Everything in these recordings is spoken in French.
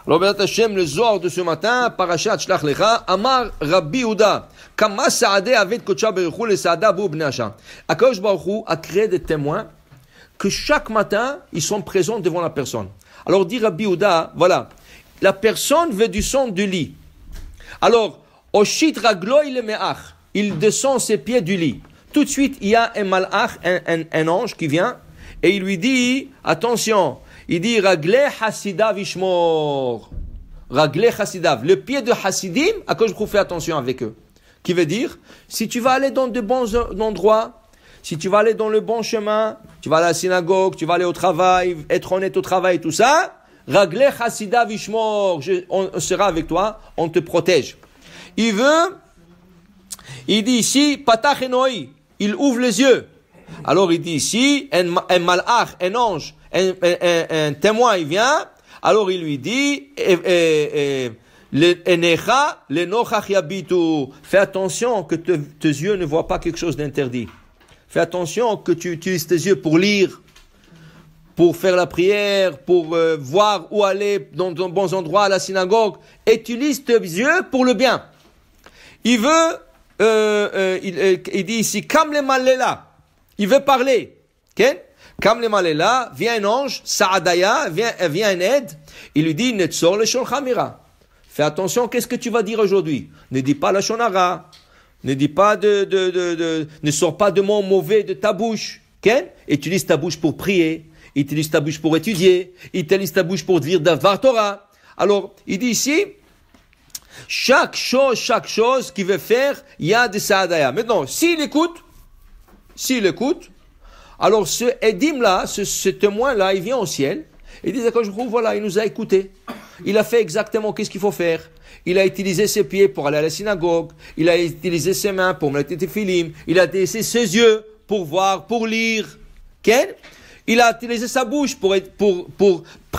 Alors, Béat Hashem, le Zohar de ce matin, Parashat Shlach Lecha, Amar Rabbi Yehuda, Kama Saadeh Aved Kocha Beruchou, le Saada Bou Bnei Hashem. Akadosh Baruch Hu a créé des témoins que chaque matin, ils sont présents devant la personne. Alors, dit Rabbi Yehuda, voilà, la personne veut du son du lit. Alors, Oshit Raglo il me'ach, il descend ses pieds du lit. Tout de suite, il y a un malach, un ange qui vient, et il lui dit, attention, il dit, Ragleh Hasidav Ishmor. Ragleh Hasidav. Le pied de Hasidim, à quoi je fais attention avec eux. Qui veut dire, si tu vas aller dans de bons endroits, si tu vas aller dans le bon chemin, tu vas à la synagogue, tu vas aller au travail, être honnête au travail, tout ça, Ragleh Hasidav Ishmor, on sera avec toi, on te protège. Il dit ici, Patach Enoi, il ouvre les yeux. Alors il dit ici, un malach, un ange, un témoin, il vient, alors il lui dit, fais attention que tes yeux ne voient pas quelque chose d'interdit. Fais attention que tu utilises tes yeux pour lire, pour faire la prière, pour voir où aller dans de bons endroits à la synagogue. Utilise tes yeux pour le bien. Il veut, il dit ici, Kam le malela. Il veut parler. Okay? Kam le malela, vient un ange, Saadaya, vient un aide. Il lui dit, Netzor le Sholchamira. Fais attention, qu'est-ce que tu vas dire aujourd'hui? Ne dis pas la shonara. Ne dis pas ne sors pas de mots mauvais de ta bouche. Okay? Utilise ta bouche pour prier. Utilise ta bouche pour étudier. Utilise ta bouche pour dire Davar Torah. Alors, il dit ici, chaque chose qu'il veut faire, il y a des Saadaya. Maintenant, s'il écoute, alors ce Edim-là, ce témoin-là, il vient au ciel, et il dit, voilà, il nous a écoutés. Il a fait exactement qu'est-ce qu'il faut faire. Il a utilisé ses pieds pour aller à la synagogue, il a utilisé ses mains pour mettre des tefillim, il a utilisé ses yeux pour voir, pour lire. Okay? Il a utilisé sa bouche pour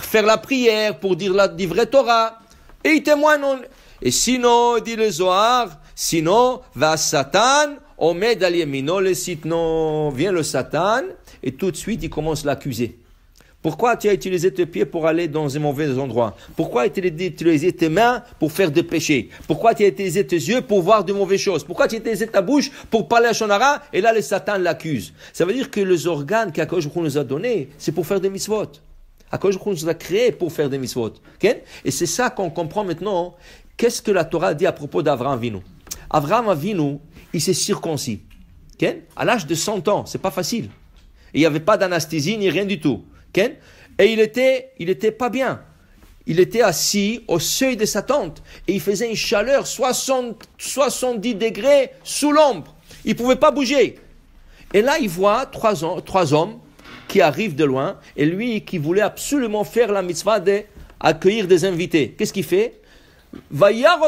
faire la prière, pour dire la vraie Torah. Et il témoigne. Et sinon, dit le Zohar, sinon, va Satan, Omed al yemino le sitno. Vient le Satan, et tout de suite, il commence à l'accuser. Pourquoi tu as utilisé tes pieds pour aller dans un mauvais endroit? Pourquoi tu as utilisé tes mains pour faire des péchés? Pourquoi tu as utilisé tes yeux pour voir de mauvaises choses? Pourquoi tu as utilisé ta bouche pour parler à Shonara? Et là, le Satan l'accuse. Ça veut dire que les organes qu'Akadosh Baruch Hu nous a donnés, c'est pour faire des mitzvot. Akadosh Baruch Hu nous a créés pour faire des mitzvot. Okay? Et c'est ça qu'on comprend maintenant. Qu'est-ce que la Torah dit à propos d'Avraham Avinu? Avraham Avinu, il s'est circoncis. Okay? À l'âge de 100 ans, c'est pas facile. Et il n'y avait pas d'anesthésie ni rien du tout. Okay? Et il était pas bien. Il était assis au seuil de sa tente. Et il faisait une chaleur 70 degrés sous l'ombre. Il pouvait pas bouger. Et là, il voit trois hommes qui arrivent de loin. Et lui, qui voulait absolument faire la mitzvah d'accueillir des invités. Qu'est-ce qu'il fait? Il a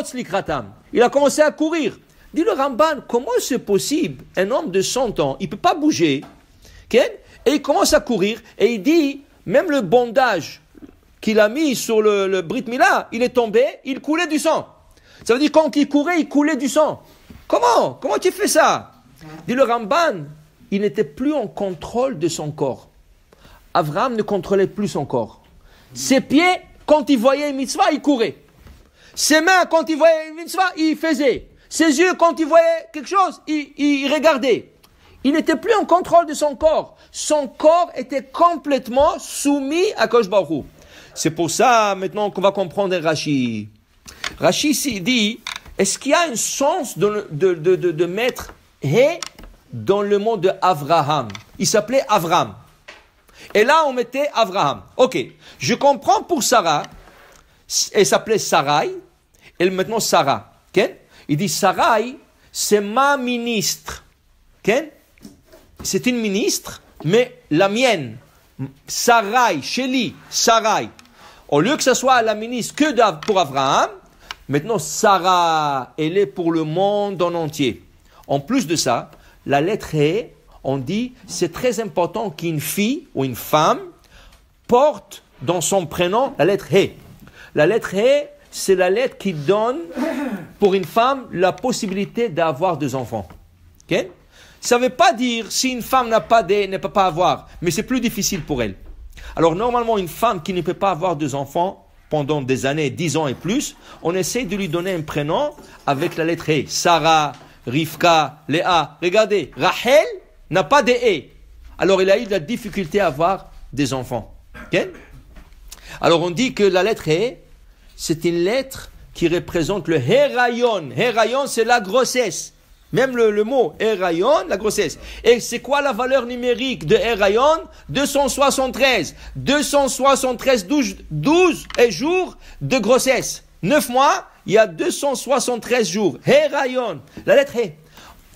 commencé à courir. Dit le Ramban, comment c'est possible? Un homme de 100 ans, il ne peut pas bouger. Okay? Et il commence à courir. Et il dit, même le bandage qu'il a mis sur le Brit Mila, il est tombé, il coulait du sang. Ça veut dire quand il courait, il coulait du sang. Comment tu fais ça? Dit le Ramban, il n'était plus en contrôle de son corps. Avraham ne contrôlait plus son corps. Ses pieds, quand il voyait une mitzvah, il courait. Ses mains, quand il voyait une mitzvah, il faisait. Ses yeux, quand il voyait quelque chose, il regardait. Il n'était plus en contrôle de son corps. Son corps était complètement soumis à Akadosh Baruch Hu. C'est pour ça, maintenant, qu'on va comprendre Rashi. Rashi ici dit, est-ce qu'il y a un sens de mettre « he » dans le mot de Avraham? Il s'appelait Avram. Et là, on mettait Avraham. Ok, je comprends pour Sarah. Elle s'appelait Sarai, et maintenant Sarah. Okay? Il dit Sarai, c'est ma ministre. Okay? C'est une ministre, mais la mienne. Sarai, Shéli, Sarai. Au lieu que ce soit la ministre que pour Abraham, maintenant Sarah, elle est pour le monde en entier. En plus de ça, la lettre E, on dit, c'est très important qu'une fille ou une femme porte dans son prénom la lettre E. La lettre E, c'est la lettre qui donne pour une femme la possibilité d'avoir des enfants. Okay? Ça ne veut pas dire si une femme n'a pas ne peut pas avoir, mais c'est plus difficile pour elle. Alors normalement, une femme qui ne peut pas avoir des enfants, pendant des années, 10 ans et plus, on essaie de lui donner un prénom avec la lettre E. Sarah, Rivka, Léa. Regardez, Rachel n'a pas de E. Alors il a eu de la difficulté à avoir des enfants. Okay? Alors on dit que la lettre E, c'est une lettre qui représente le Héraïon. Héraïon, c'est la grossesse. Même le mot Héraïon, la grossesse. Et c'est quoi la valeur numérique de Héraïon? 273. 273, 12 jours de grossesse. 9 mois, il y a 273 jours. Héraïon. La lettre Hé.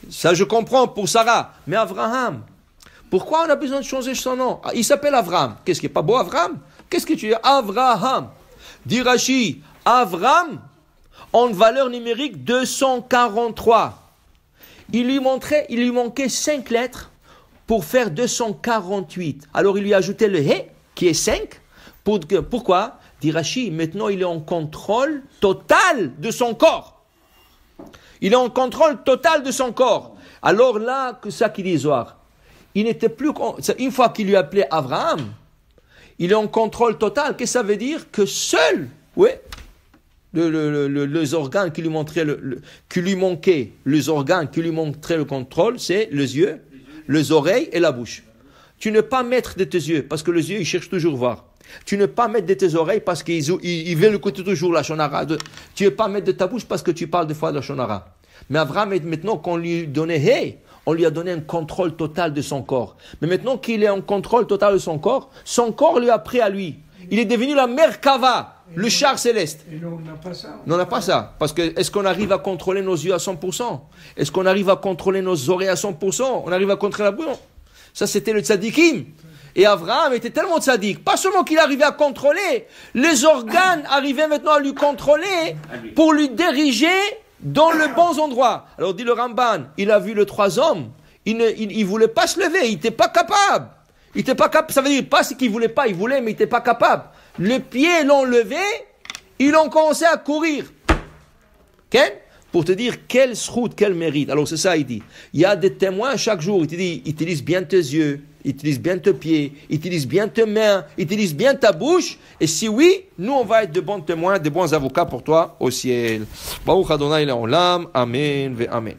Ça, je comprends pour Sarah. Mais Abraham, pourquoi on a besoin de changer son nom? Il s'appelle Abraham. Qu'est-ce qui est pas beau, Abraham? Qu'est-ce que tu dis? Abraham. Dit Rashi, Abraham, en valeur numérique 243. Il lui manquait 5 lettres pour faire 248. Alors il lui a ajouté le Hé, qui est 5. Pourquoi? Dit Rashi, maintenant il est en contrôle total de son corps. Il est en contrôle total de son corps. Alors là, que ça qu'il dit Zohar, il n'était plus, une fois qu'il lui appelait Abraham, il est en contrôle total. Qu'est-ce que ça veut dire? Que seul, oui, les organes qui lui montraient qui lui manquaient, les organes qui lui montraient le contrôle, c'est les yeux, les oreilles et la bouche. Tu ne pas mettre de tes yeux, parce que les yeux, ils cherchent toujours voir. Tu ne pas mettre de tes oreilles, parce qu'ils veulent écouter toujours la shonara. Tu ne pas mettre de ta bouche, parce que tu parles des fois de la shonara. Mais Abraham, maintenant qu'on lui donnait Hey, on lui a donné un contrôle total de son corps. Mais maintenant qu'il est en contrôle total de son corps lui a pris à lui. Il est devenu la Merkava, le char céleste. Et nous, on n'a pas ça. Non, on n'a pas ça. Parce que, est-ce qu'on arrive à contrôler nos yeux à 100%? Est-ce qu'on arrive à contrôler nos oreilles à 100%? On arrive à contrôler la bouche? Ça, c'était le tzadikim. Et Abraham était tellement tzaddik. Pas seulement qu'il arrivait à contrôler, les organes arrivaient maintenant à lui contrôler pour lui diriger dans le bon endroit. Alors, dit le Ramban, il a vu les 3 hommes. Il voulait pas se lever. Il n'était pas capable. Il n'était pas capable. Ça veut dire pas qu'il voulait pas. Il voulait, mais il n'était pas capable. Les pieds l'ont levé. Ils ont commencé à courir. Okay? Pour te dire quelle route, quel mérite. Alors c'est ça, il dit. Il y a des témoins chaque jour. Il te dit, utilise bien tes yeux, utilise bien tes pieds, utilise bien tes mains, utilise bien ta bouche. Et si oui, nous on va être de bons témoins, de bons avocats pour toi au ciel. Baruch Adonai Le'olam. Amen ve Amen.